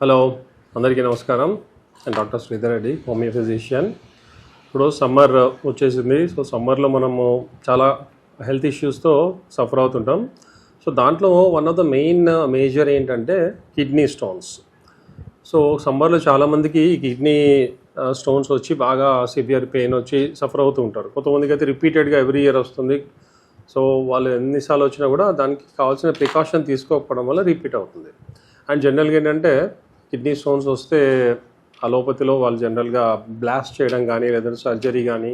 Hello, అందరికీ నమస్కారం. నేను doctor Sridhar Reddy, homeo physician. ఇప్పుడు సమ్మర్ వచ్చేసింది. సో సమ్మర్లో మనము చాలా హెల్త్ ఇష్యూస్తో సఫర్ అవుతుంటాం. సో దాంట్లో వన్ ఆఫ్ ద మేజర్ ఏంటంటే కిడ్నీ స్టోన్స్. సో సమ్మర్లో చాలామందికి కిడ్నీ స్టోన్స్ వచ్చి బాగా సివియర్ పెయిన్ వచ్చి సఫర్ అవుతూ ఉంటారు. కొంతమందికి అయితే రిపీటెడ్గా ఎవ్రీ ఇయర్ వస్తుంది. సో వాళ్ళు ఎన్నిసార్లు వచ్చినా కూడా దానికి కావాల్సిన ప్రికాషన్ తీసుకోకపోవడం వల్ల రిపీట్ అవుతుంది. అండ్ జనరల్గా ఏంటంటే కిడ్నీ స్టోన్స్ వస్తే అలోపతిలో వాళ్ళు జనరల్గా బ్లాస్ట్ చేయడం కానీ లేదంటే సర్జరీ కానీ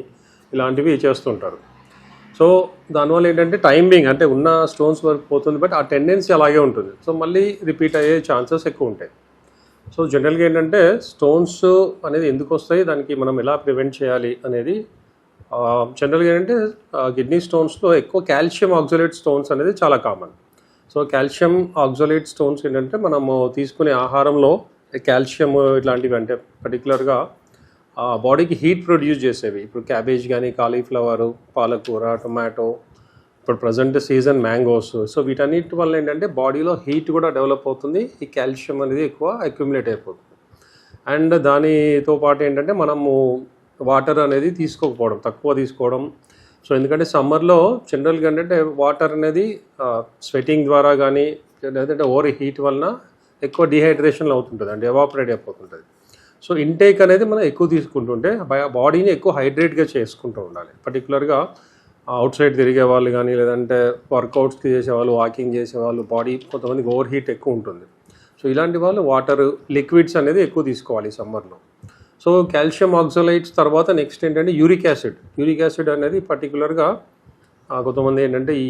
ఇలాంటివి చేస్తుంటారు. సో దానివల్ల ఏంటంటే టైమింగ్ అంటే ఉన్న స్టోన్స్ వరకు పోతుంది, బట్ ఆ టెండెన్సీ అలాగే ఉంటుంది. సో మళ్ళీ రిపీట్ అయ్యే ఛాన్సెస్ ఎక్కువ ఉంటాయి. సో జనరల్గా ఏంటంటే స్టోన్స్ అనేది ఎందుకు వస్తాయి, దానికి మనం ఎలా ప్రివెంట్ చేయాలి అనేది జనరల్గా ఏంటంటే కిడ్నీ స్టోన్స్లో ఎక్కువ కాల్షియం ఆక్సలేట్ స్టోన్స్ అనేది చాలా common. So calcium oxalate stones ఏంటంటే మనము తీసుకునే ఆహారంలో కాల్షియం ఇట్లాంటివి అంటే పర్టికులర్గా బాడీకి హీట్ ప్రొడ్యూస్ చేసేవి. ఇప్పుడు క్యాబేజ్ కానీ, కాలీఫ్లవరు, పాలకూర, టొమాటో, ఇప్పుడు ప్రజెంట్ సీజన్ మ్యాంగోస్. సో వీటన్నిటి వల్ల ఏంటంటే బాడీలో హీట్ కూడా డెవలప్ అవుతుంది, ఈ కాల్షియం అనేది ఎక్కువ అక్యుములేట్ అయిపోతుంది. అండ్ దానితో పాటు ఏంటంటే మనము వాటర్ అనేది తీసుకోకపోవడం, తక్కువ తీసుకోవడం. సో ఎందుకంటే సమ్మర్లో జనరల్గా ఏంటంటే వాటర్ అనేది స్వెటింగ్ ద్వారా కానీ లేదంటే ఓవర్ హీట్ వలన ఎక్కువ డిహైడ్రేషన్లో అవుతుంటుంది, అంటే ఎవాపరేట్ అయిపోతుంటుంది. సో ఇంటేక్ అనేది మనం ఎక్కువ తీసుకుంటుంటే బాడీని ఎక్కువ హైడ్రేట్గా చేసుకుంటూ ఉండాలి. పర్టికులర్గా అవుట్ సైడ్ తిరిగే వాళ్ళు కానీ లేదంటే వర్కౌట్స్కి చేసేవాళ్ళు, వాకింగ్ చేసేవాళ్ళు, బాడీ కొంతమందికి ఓవర్ హీట్ ఎక్కువ ఉంటుంది. సో ఇలాంటి వాళ్ళు వాటర్ లిక్విడ్స్ అనేది ఎక్కువ తీసుకోవాలి సమ్మర్లో. సో కాల్షియం ఆక్సలేట్స్ తర్వాత నెక్స్ట్ ఏంటంటే యూరిక్ యాసిడ్ అనేది పర్టికులర్గా కొంతమంది ఏంటంటే ఈ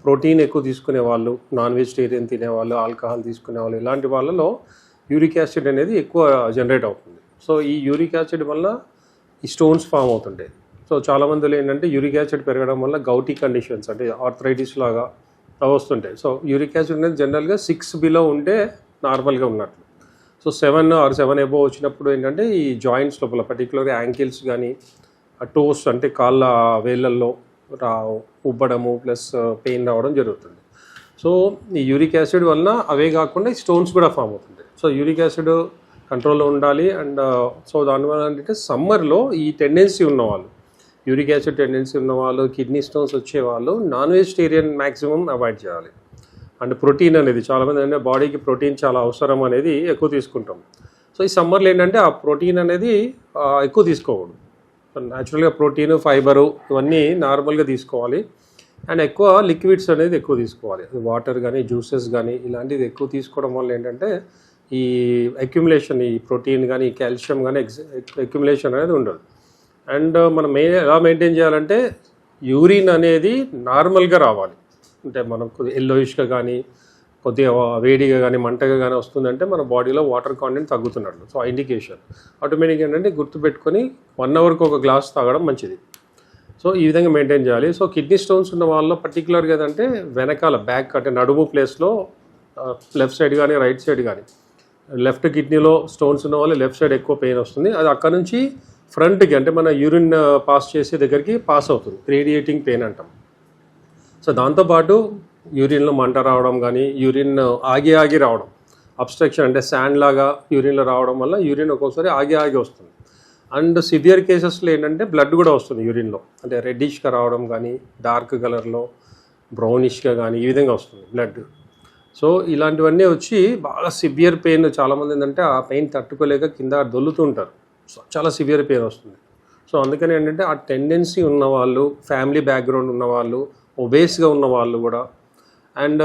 ప్రోటీన్ ఎక్కువ తీసుకునే వాళ్ళు, నాన్ వెజిటేరియన్ తినేవాళ్ళు, ఆల్కహాల్ తీసుకునే వాళ్ళు, ఇలాంటి వాళ్ళలో యూరిక్ యాసిడ్ అనేది ఎక్కువ జనరేట్ అవుతుంది. సో ఈ యూరిక్ యాసిడ్ వల్ల ఈ స్టోన్స్ ఫామ్ అవుతుంటాయి. సో చాలామందిలో ఏంటంటే యూరిక్ యాసిడ్ పెరగడం వల్ల గౌటీ కండిషన్స్ అంటే ఆర్థరైటిస్ లాగా వస్తుంటాయి. సో యూరిక్ యాసిడ్ అనేది జనరల్గా 6 బిలో ఉంటే నార్మల్గా ఉన్నట్లు. సో 7 or 7 అబోవ్ వచ్చినప్పుడు ఏంటంటే ఈ జాయింట్స్ లోపల పర్టికులర్గా యాంకిల్స్ కానీ టోస్ అంటే కాళ్ళ వేళ్ళల్లో ఉబ్బడము ప్లస్ పెయిన్ రావడం జరుగుతుంది. సో ఈ యూరిక్ యాసిడ్ వలన అవే కాకుండా ఈ స్టోన్స్ కూడా ఫామ్ అవుతుంది. సో యూరిక్ యాసిడ్ కంట్రోల్లో ఉండాలి. అండ్ సో దానివల్ల ఏంటంటే సమ్మర్లో ఈ టెండెన్సీ ఉన్నవాళ్ళు, యూరిక్ యాసిడ్ టెండెన్సీ ఉన్నవాళ్ళు, కిడ్నీ స్టోన్స్ వచ్చేవాళ్ళు నాన్ వెజిటేరియన్ మ్యాక్సిమం అవాయిడ్ చేయాలి. అండ్ ప్రోటీన్ అనేది చాలామంది అంటే బాడీకి ప్రోటీన్ చాలా అవసరం అనేది ఎక్కువ తీసుకుంటాం. సో ఈ సమ్మర్లో ఏంటంటే ఆ ప్రోటీన్ అనేది ఎక్కువ తీసుకోకూడదు. న్యాచురల్గా ప్రోటీన్, ఫైబరు ఇవన్నీ నార్మల్గా తీసుకోవాలి. అండ్ ఎక్కువ లిక్విడ్స్ అనేది ఎక్కువ తీసుకోవాలి, వాటర్ కానీ జ్యూసెస్ కానీ ఇలాంటివి ఎక్కువ తీసుకోవడం వల్ల ఏంటంటే ఈ అక్యుములేషన్, ఈ ప్రోటీన్ కానీ కాల్షియం కానీ అక్యుములేషన్ అనేది ఉండదు. అండ్ మనం ఎలా మెయింటైన్ చేయాలంటే యూరిన్ అనేది నార్మల్గా రావాలి. అంటే మనం కొద్దిగా ఎల్లోయిష్గా కానీ కొద్దిగా వేడిగా కానీ మంటగా కానీ వస్తుందంటే మన బాడీలో వాటర్ కాంటెంట్ తగ్గుతున్నట్లు. సో ఆ ఇండికేషన్ ఆటోమేటిక్గా ఏంటంటే గుర్తుపెట్టుకొని 1 అవర్కి ఒక గ్లాస్ తాగడం మంచిది. సో ఈ విధంగా మెయింటైన్ చేయాలి. సో కిడ్నీ స్టోన్స్ ఉన్న వాళ్ళలో పర్టికులర్గా ఏదంటే వెనకాల బ్యాక్ అంటే నడుము ప్లేస్లో లెఫ్ట్ సైడ్ కానీ రైట్ సైడ్ కానీ, లెఫ్ట్ కిడ్నీలో స్టోన్స్ ఉన్న వాళ్ళు లెఫ్ట్ సైడ్ ఎక్కువ పెయిన్ వస్తుంది. అది అక్కడ నుంచి ఫ్రంట్కి అంటే మన యూరిన్ పాస్ చేసే దగ్గరికి పాస్ అవుతుంది, రేడియేటింగ్ పెయిన్ అంటాం. సో దాంతోపాటు యూరిన్లో మంట రావడం కానీ, యూరిన్ ఆగి రావడం, అబ్స్ట్రక్షన్ అంటే శాండ్ లాగా యూరిన్లో రావడం వల్ల యూరిన్ ఒక్కోసారి ఆగి వస్తుంది. అండ్ సివియర్ కేసెస్లో ఏంటంటే బ్లడ్ కూడా వస్తుంది యూరిన్లో, అంటే రెడ్డిష్గా రావడం కానీ, డార్క్ కలర్లో బ్రౌనిష్గా కానీ ఈ విధంగా వస్తుంది బ్లడ్. సో ఇలాంటివన్నీ వచ్చి బాగా సివియర్ పెయిన్, చాలామంది ఏంటంటే ఆ పెయిన్ తట్టుకోలేక కింద దొల్లుతూ ఉంటారు. సో చాలా సివియర్ పెయిన్ వస్తుంది. సో అందుకని ఏంటంటే ఆ టెండెన్సీ ఉన్నవాళ్ళు, ఫ్యామిలీ బ్యాక్గ్రౌండ్ ఉన్నవాళ్ళు, ఒబేస్గా ఉన్న వాళ్ళు కూడా, అండ్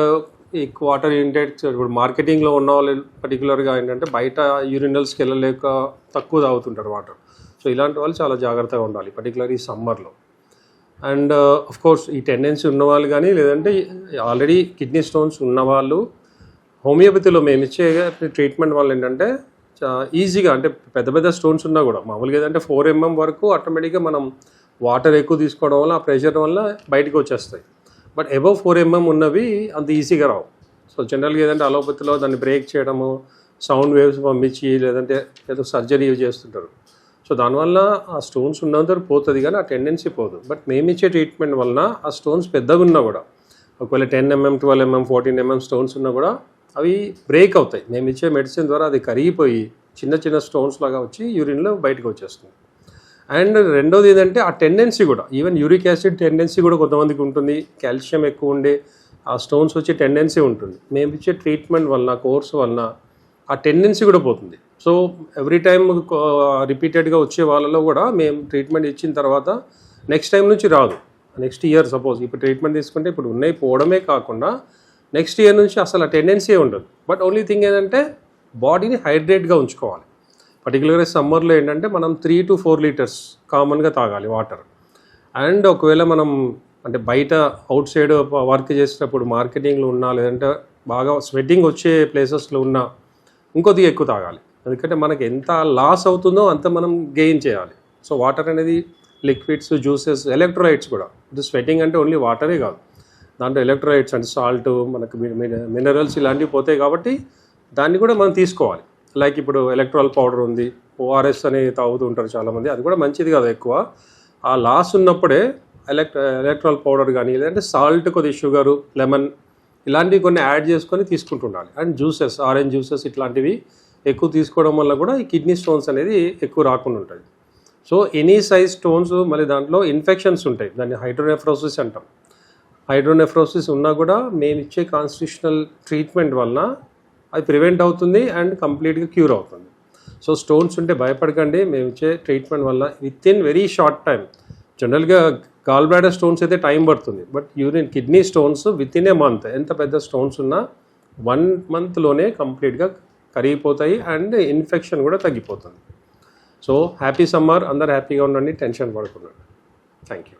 ఎక్కువ వాటర్ ఇంటేక్ ఇప్పుడు మార్కెటింగ్లో ఉన్న వాళ్ళు పర్టికులర్గా ఏంటంటే బయట యూరినల్స్కి వెళ్ళలేక తక్కువ తాగుతుంటారు వాటర్. సో ఇలాంటి వాళ్ళు చాలా జాగ్రత్తగా ఉండాలి పర్టికులర్ ఈ సమ్మర్లో. అండ్ కోర్స్ ఈ టెండెన్సీ ఉన్నవాళ్ళు కానీ లేదంటే ఆల్రెడీ కిడ్నీ స్టోన్స్ ఉన్నవాళ్ళు హోమియోపతిలో మేము ఇచ్చే ట్రీట్మెంట్ వల్ల ఏంటంటే ఈజీగా అంటే పెద్ద స్టోన్స్ ఉన్నా కూడా మామూలుగా ఏదంటే 4 mm వరకు ఆటోమేటిక్గా మనం వాటర్ ఎక్కువ తీసుకోవడం వల్ల ఆ ప్రెషర్ వల్ల బయటకు వచ్చేస్తాయి. బట్ అబవ్ 4 mm ఉన్నవి అంత ఈజీగా రావు. సో జనరల్గా ఏదంటే అలోపతిలో దాన్ని బ్రేక్ చేయడము, సౌండ్ వేవ్స్ పంపించి లేదంటే ఏదో సర్జరీ చేస్తుంటారు. సో దానివల్ల ఆ స్టోన్స్ ఉన్నంత పోతుంది కానీ ఆ టెండెన్సీ పోదు. బట్ మేమిచ్చే ట్రీట్మెంట్ వలన ఆ స్టోన్స్ పెద్దగా ఉన్నా కూడా ఒకవేళ 10 mm, 12 mm, 14 mm స్టోన్స్ ఉన్నా కూడా అవి బ్రేక్ అవుతాయి. మేము ఇచ్చే మెడిసిన్ ద్వారా అది కరిగిపోయి చిన్న చిన్న స్టోన్స్ లాగా వచ్చి యూరిన్లో బయటకు వచ్చేస్తుంది. అండ్ రెండోది ఏంటంటే ఆ టెండెన్సీ కూడా, ఈవెన్ యూరిక్ యాసిడ్ టెండెన్సీ కూడా కొంతమందికి ఉంటుంది, కాల్షియం ఎక్కువ ఉండే ఆ స్టోన్స్ వచ్చే టెండెన్సీ ఉంటుంది. మేము ఇచ్చే ట్రీట్మెంట్ వలన, కోర్స్ వలన ఆ టెండెన్సీ కూడా పోతుంది. సో ఎవ్రీ టైం రిపీటెడ్గా వచ్చే వాళ్ళలో కూడా మేము ట్రీట్మెంట్ ఇచ్చిన తర్వాత నెక్స్ట్ టైం నుంచి రాదు. నెక్స్ట్ ఇయర్ సపోజ్ ఇప్పుడు ట్రీట్మెంట్ తీసుకుంటే ఇప్పుడు ఉన్నాయి పోవడమే కాకుండా నెక్స్ట్ ఇయర్ నుంచి అసలు ఆ టెండెన్సీ ఉండదు. బట్ ఓన్లీ థింగ్ ఏంటంటే బాడీని హైడ్రేట్గా ఉంచుకోవాలి. పర్టికులర్గా సమ్మర్లో ఏంటంటే మనం 3 to 4 లీటర్స్ కామన్గా తాగాలి వాటర్. అండ్ ఒకవేళ మనం అంటే బయట అవుట్ సైడ్ వర్క్ చేసేటప్పుడు మార్కెటింగ్లో ఉన్నా, లేదంటే బాగా స్వెట్టింగ్ వచ్చే ప్లేసెస్లో ఉన్నా ఇంకొద్దిగా ఎక్కువ తాగాలి. ఎందుకంటే మనకి ఎంత లాస్ అవుతుందో అంత మనం గెయిన్ చేయాలి. సో వాటర్ అనేది లిక్విడ్స్, జ్యూసెస్, ఎలక్ట్రోలైట్స్ కూడా. ఇది స్వెట్టింగ్ అంటే ఓన్లీ వాటరే కాదు, దాంట్లో ఎలక్ట్రోలైట్స్ అంటే సాల్ట్, మనకు మినరల్స్ ఇలాంటివి పోతాయి కాబట్టి దాన్ని కూడా మనం తీసుకోవాలి. లైక్ ఇప్పుడు ఎలక్ట్రాల్ పౌడర్ ఉంది, ఓఆర్ఎస్ అని తాగుతూ ఉంటారు చాలామంది, అది కూడా మంచిది కాదు ఎక్కువ. ఆ లాస్ ఉన్నప్పుడే ఎలక్ట్రాల్ పౌడర్ కానీ, లేదంటే సాల్ట్, కొద్దిగా షుగరు, లెమన్ ఇలాంటివి కొన్ని యాడ్ చేసుకొని తీసుకుంటుండాలి. అండ్ జ్యూసెస్, ఆరెంజ్ జ్యూసెస్ ఇట్లాంటివి ఎక్కువ తీసుకోవడం వల్ల కూడా ఈ కిడ్నీ స్టోన్స్ అనేది ఎక్కువ రాకుండా ఉంటుంది. సో ఎనీ సైజ్ స్టోన్స్, మళ్ళీ దాంట్లో ఇన్ఫెక్షన్స్ ఉంటాయి, దాన్ని హైడ్రోనెఫ్రోసిస్ అంటాం. హైడ్రోనెఫ్రోసిస్ ఉన్నా కూడా మేము ఇచ్చే కాన్స్టిట్యూషనల్ ట్రీట్మెంట్ వలన అది ప్రివెంట్ అవుతుంది అండ్ కంప్లీట్గా క్యూర్ అవుతుంది. సో స్టోన్స్ ఉంటే భయపడకండి, మేము ఇచ్చే ట్రీట్మెంట్ వల్ల with in very short time. జనరల్గా గాల్ బ్లాడర్ స్టోన్స్ అయితే టైం పడుతుంది, but kidney stones with in a month, ఎంత పెద్ద స్టోన్స్ ఉన్నా 1 monthలోనే కంప్లీట్గా కరిగిపోతాయి అండ్ ఇన్ఫెక్షన్ కూడా తగ్గిపోతుంది. సో హ్యాపీ సమ్మర్, అందరు హ్యాపీగా ఉండండి, టెన్షన్ పడకుండా. Thank you.